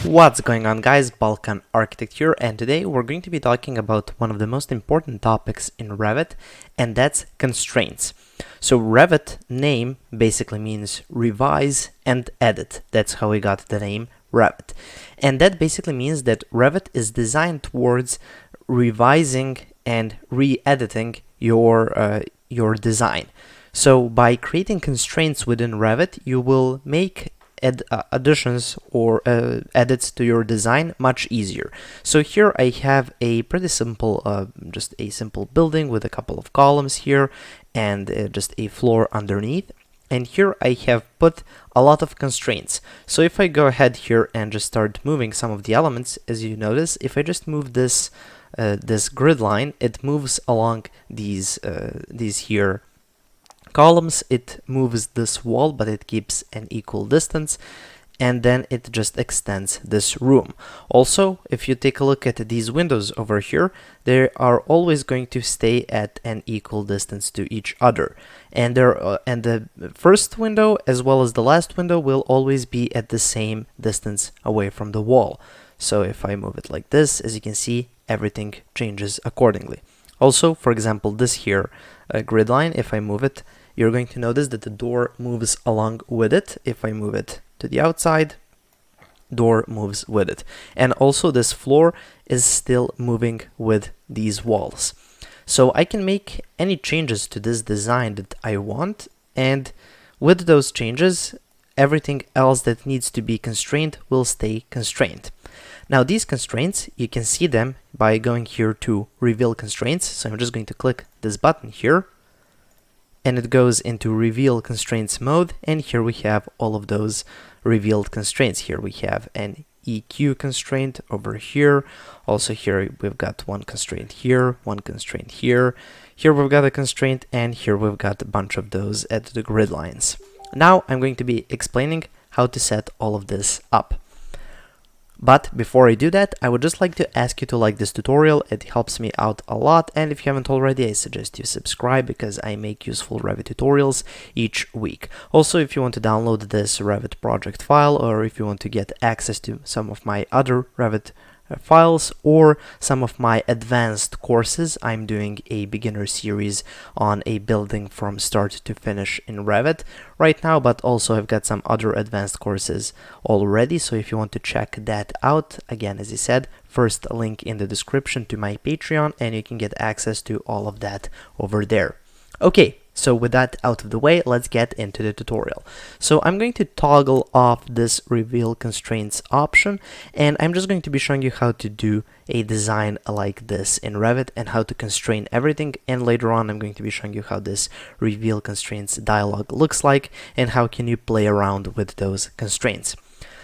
What's going on, guys? Balkan Architecture, and today we're going to be talking about one of the most important topics in Revit, and that's constraints. So Revit name basically means revise and edit. That's how we got the name Revit. And that basically means that Revit is designed towards revising and re-editing your design. So by creating constraints within Revit, you will make additions or edits to your design much easier. So here I have a pretty simple, just a simple building with a couple of columns here and just a floor underneath. And here I have put a lot of constraints. So if I go ahead here and just start moving some of the elements, as you notice, if I just move this this grid line, it moves along these here columns, it moves this wall, but it keeps an equal distance, and then it just extends this room. Also, if you take a look at these windows over here, they are always going to stay at an equal distance to each other, and the first window as well as the last window will always be at the same distance away from the wall. So if I move it like this, as you can see, everything changes accordingly. Also, for example, this here grid line, if I move it, you're going to notice that the door moves along with it. If I move it to the outside, door moves with it. And also this floor is still moving with these walls. So I can make any changes to this design that I want, and with those changes, everything else that needs to be constrained will stay constrained. Now these constraints, you can see them by going here to reveal constraints. So I'm just going to click this button here, and it goes into reveal constraints mode, and here we have all of those revealed constraints. Here we have an EQ constraint over here. Also here we've got one constraint here, one constraint here. Here we've got a constraint, and here we've got a bunch of those at the grid lines. Now I'm going to be explaining how to set all of this up. But before I do that, I would just like to ask you to like this tutorial. It helps me out a lot, and if you haven't already, I suggest you subscribe because I make useful Revit tutorials each week. Also, if you want to download this Revit project file, or if you want to get access to some of my other Revit files or some of my advanced courses, I'm doing a beginner series on a building from start to finish in Revit right now, but also I've got some other advanced courses already. So if you want to check that out, again, as I said, first link in the description to my Patreon, and you can get access to all of that over there. Okay, so with that out of the way, let's get into the tutorial. So I'm going to toggle off this reveal constraints option, and I'm just going to be showing you how to do a design like this in Revit and how to constrain everything. And later on, I'm going to be showing you how this reveal constraints dialog looks like and how can you play around with those constraints.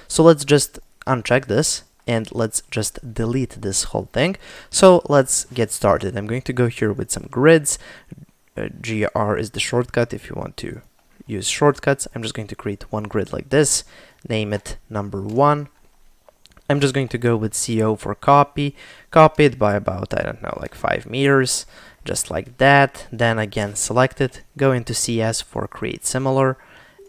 So let's just uncheck this, and let's just delete this whole thing. So let's get started. I'm going to go here with some grids. GR is the shortcut if you want to use shortcuts. I'm just going to create one grid like this, name it number 1. I'm just going to go with CO for copy it by about, I don't know, like 5 meters, just like that. Then again, select it, go into CS for create similar,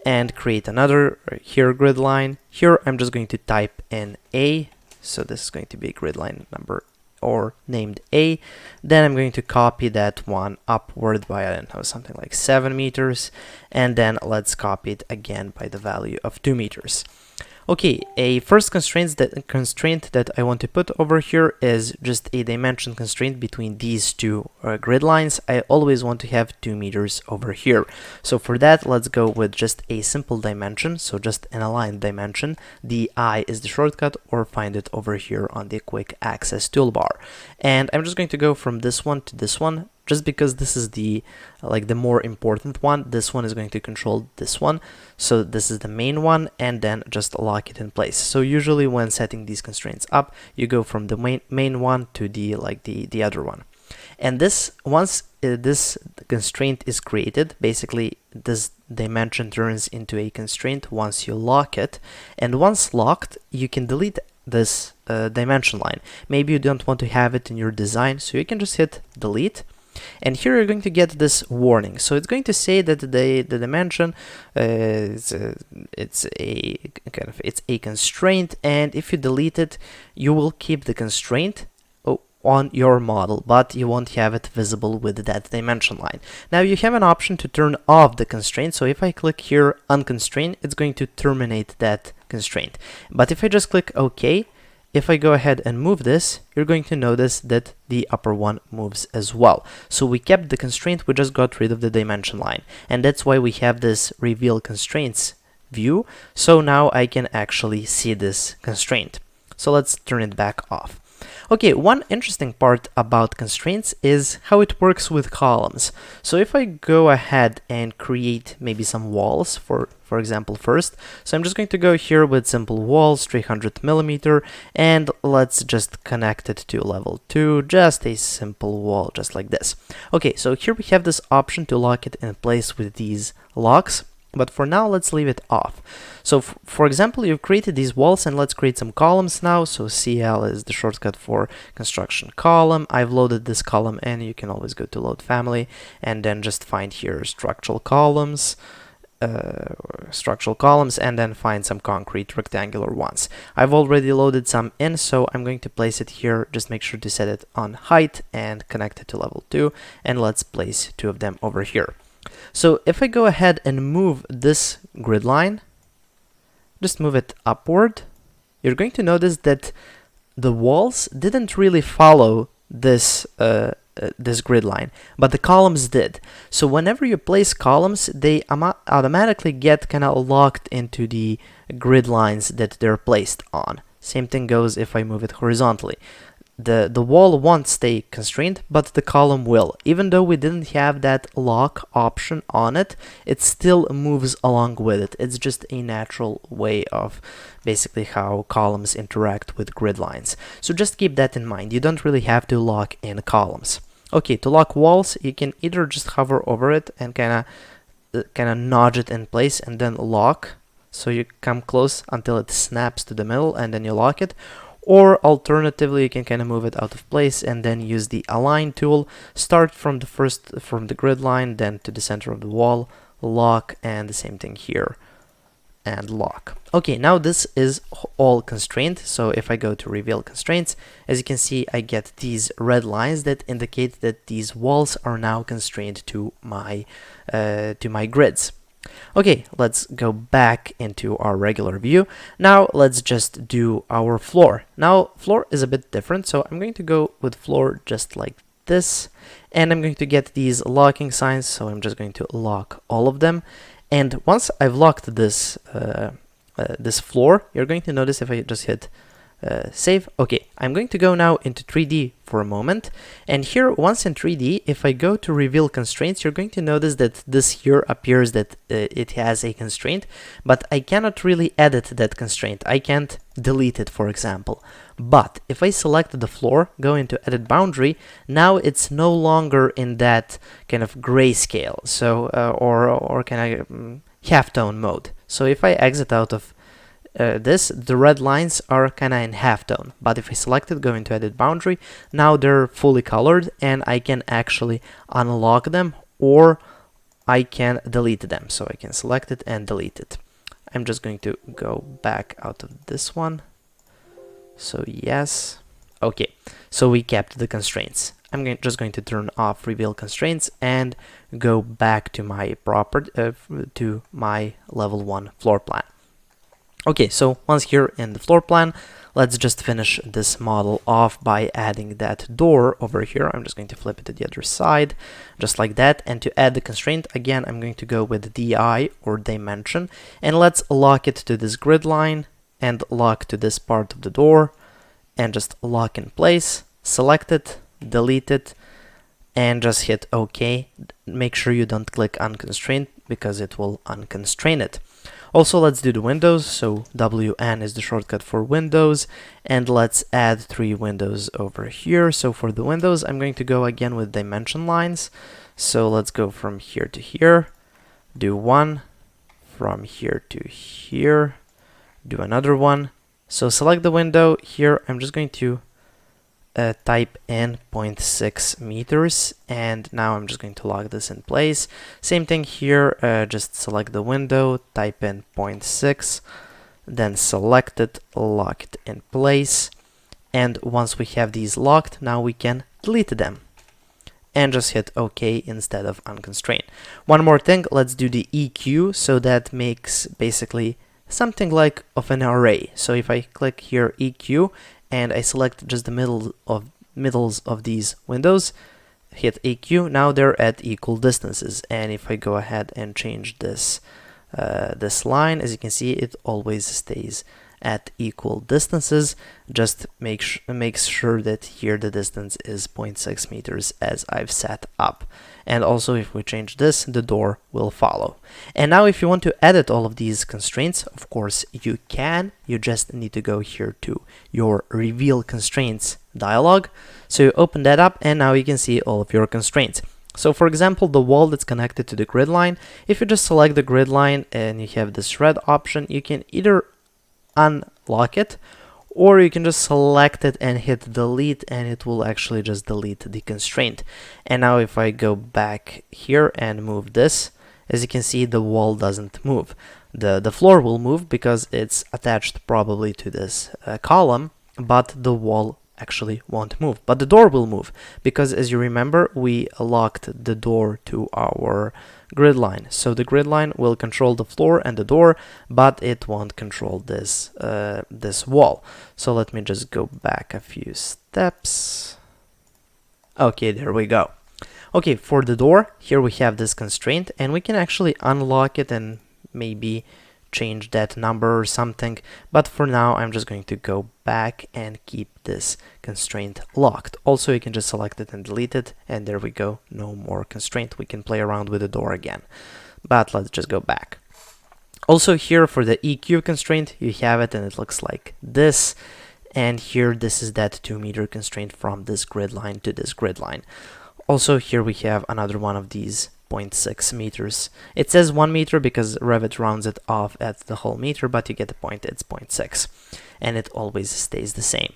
and create another here grid line. Here I'm just going to type in A, so this is going to be grid line number or named A. Then I'm going to copy that one upward by, I don't know, something like 7 meters, and then let's copy it again by the value of 2 meters. Okay, a first constraint that I want to put over here is just a dimension constraint between these two grid lines. I always want to have 2 meters over here. So for that, let's go with just a simple dimension, so just an aligned dimension. The I is the shortcut, or find it over here on the quick access toolbar. And I'm just going to go from this one to this one, just because this is the more important one. This one is going to control this one, so this is the main one, and then just lock it in place. So usually when setting these constraints up, you go from the main one to the other one. And this, once this constraint is created, basically this dimension turns into a constraint once you lock it, and once locked, you can delete this dimension line. Maybe you don't want to have it in your design, so you can just hit delete. And here you're going to get this warning. So it's going to say that the dimension it's a constraint, and if you delete it, you will keep the constraint on your model, but you won't have it visible with that dimension line. Now you have an option to turn off the constraint, so if I click here unconstrain, it's going to terminate that constraint. But if I just click OK, if I go ahead and move this, you're going to notice that the upper one moves as well. So we kept the constraint, we just got rid of the dimension line, and that's why we have this reveal constraints view. So now I can actually see this constraint. So let's turn it back off. Okay, one interesting part about constraints is how it works with columns. So if I go ahead and create maybe some walls, for example, first, so I'm just going to go here with simple walls, 300 millimeter, and let's just connect it to level 2, just a simple wall, just like this. Okay, so here we have this option to lock it in place with these locks. But for now, let's leave it off. So for example, you've created these walls, and let's create some columns now. So CL is the shortcut for construction column. I've loaded this column, and you can always go to load family and then just find here structural columns, and then find some concrete rectangular ones. I've already loaded some in, so I'm going to place it here. Just make sure to set it on height and connect it to level 2, and let's place 2 of them over here. So if I go ahead and move this grid line, just move it upward, you're going to notice that the walls didn't really follow this this grid line, but the columns did. So whenever you place columns, they automatically get kind of locked into the grid lines that they're placed on. Same thing goes if I move it horizontally. The wall won't stay constrained, but the column will. Even though we didn't have that lock option on it, it still moves along with it. It's just a natural way of basically how columns interact with grid lines. So just keep that in mind. You don't really have to lock in columns. Okay, to lock walls, you can either just hover over it and kind of nudge it in place and then lock. So you come close until it snaps to the middle and then you lock it. Or alternatively, you can kind of move it out of place and then use the align tool. Start from the grid line, then to the center of the wall, lock, and the same thing here, and lock. Okay, now this is all constrained. So if I go to reveal constraints, as you can see, I get these red lines that indicate that these walls are now constrained to my grids. Okay, let's go back into our regular view. Now let's just do our floor. Now floor is a bit different, so I'm going to go with floor just like this, and I'm going to get these locking signs, so I'm just going to lock all of them. And once I've locked this this floor, you're going to notice if I just hit save. Okay, I'm going to go now into 3D for a moment, and here once in 3D, if I go to reveal constraints, you're going to notice that this here appears that it has a constraint, but I cannot really edit that constraint. I can't delete it, for example. But if I select the floor, go into edit boundary, now it's no longer in that kind of grayscale, so or kind of halftone mode. So if I exit out of the red lines are kind of in halftone, but if I select it, go into edit boundary, now they're fully colored, and I can actually unlock them or I can delete them. So I can select it and delete it. I'm just going to go back out of this one. So yes, okay, so we kept the constraints. I'm just going to turn off reveal constraints and go back to my to my level 1 floor plan. Okay, so once here in the floor plan, let's just finish this model off by adding that door over here. I'm just going to flip it to the other side, just like that. And to add the constraint, again, I'm going to go with DI or dimension, and let's lock it to this grid line and lock to this part of the door, and just lock in place, select it, delete it, and just hit OK. Make sure you don't click unconstrained because it will unconstrain it. Also, let's do the windows. So WN is the shortcut for windows, and let's add 3 windows over here. So for the windows, I'm going to go again with dimension lines. So let's go from here to here, do 1, from here to here, do another one. So select the window here. I'm just going to type in 0.6 meters, and now I'm just going to lock this in place. Same thing here, just select the window, type in 0.6, then select it, lock it in place, and once we have these locked, now we can delete them and just hit OK instead of unconstrained. One more thing, let's do the EQ, so that makes basically something like of an array. So if I click here EQ and I select just the middles of these windows, hit EQ, now they're at equal distances. And if I go ahead and change this this line, as you can see, it always stays at equal distances. Just makes sure that here the distance is 0.6 meters as I've set up. And also if we change this, the door will follow. And now if you want to edit all of these constraints, of course you can. You just need to go here to your reveal constraints dialog. So you open that up and now you can see all of your constraints. So for example, the wall that's connected to the grid line, if you just select the grid line and you have this red option, you can either unlock it, or you can just select it and hit delete, and it will actually just delete the constraint. And now if I go back here and move this, as you can see, the wall doesn't move. The floor will move because it's attached probably to this column, but the wall actually won't move. But the door will move because, as you remember, we locked the door to our grid line. So the grid line will control the floor and the door, but it won't control this this wall. So let me just go back a few steps. Okay, there we go. Okay, for the door, here we have this constraint, and we can actually unlock it and maybe change that number or something, but for now I'm just going to go back and keep this constraint locked. Also, you can just select it and delete it, and there we go, no more constraint. We can play around with the door again, but let's just go back. Also here for the EQ constraint, you have it and it looks like this, and here this is that 2 meter constraint from this grid line to this grid line. Also here we have another one of these 0.6 meters. It says 1 meter because Revit rounds it off at the whole meter, but you get the point, it's 0.6, and it always stays the same.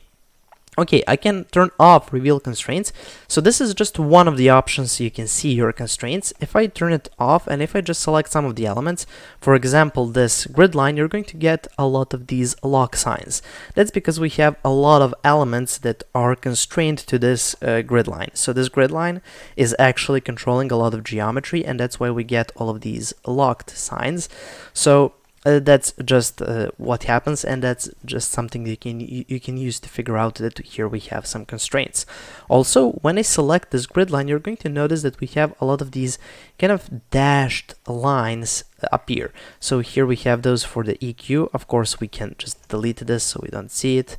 Okay, I can turn off reveal constraints. So this is just one of the options so you can see your constraints. If I turn it off and if I just select some of the elements, for example, this grid line, you're going to get a lot of these lock signs. That's because we have a lot of elements that are constrained to this grid line. So this grid line is actually controlling a lot of geometry, and that's why we get all of these locked signs. So that's just what happens, and that's just something you can use to figure out that here we have some constraints. Also, when I select this grid line, you're going to notice that we have a lot of these kind of dashed lines appear. So here we have those for the EQ. Of course, we can just delete this so we don't see it.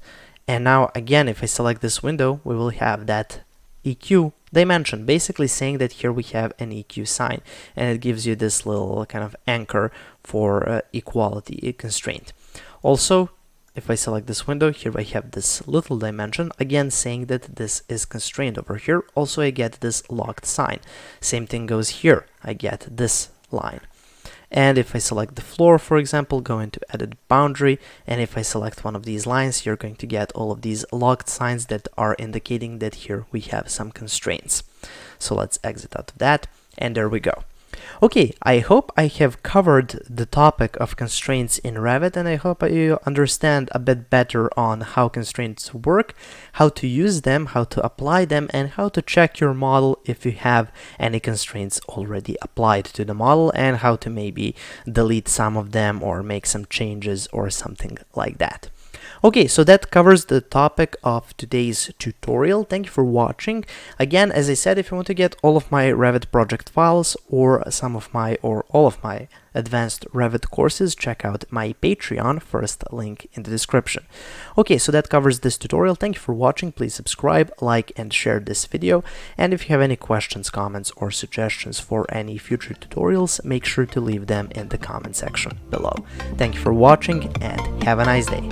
And now again, if I select this window, we will have that EQ dimension, basically saying that here we have an EQ sign, and it gives you this little kind of anchor for equality constraint. Also, if I select this window, here I have this little dimension, again saying that this is constrained over here. Also, I get this locked sign. Same thing goes here, I get this line. And if I select the floor, for example, go into edit boundary, and if I select one of these lines, you're going to get all of these locked signs that are indicating that here we have some constraints. So let's exit out of that, and there we go. Okay, I hope I have covered the topic of constraints in Revit, and I hope you understand a bit better on how constraints work, how to use them, how to apply them, and how to check your model if you have any constraints already applied to the model, and how to maybe delete some of them or make some changes or something like that. Okay, so that covers the topic of today's tutorial. Thank you for watching. Again, as I said, if you want to get all of my Revit project files or some of my or all of my advanced Revit courses, check out my Patreon, first link in the description. Okay, so that covers this tutorial. Thank you for watching. Please subscribe, like, and share this video. And if you have any questions, comments, or suggestions for any future tutorials, make sure to leave them in the comment section below. Thank you for watching and have a nice day.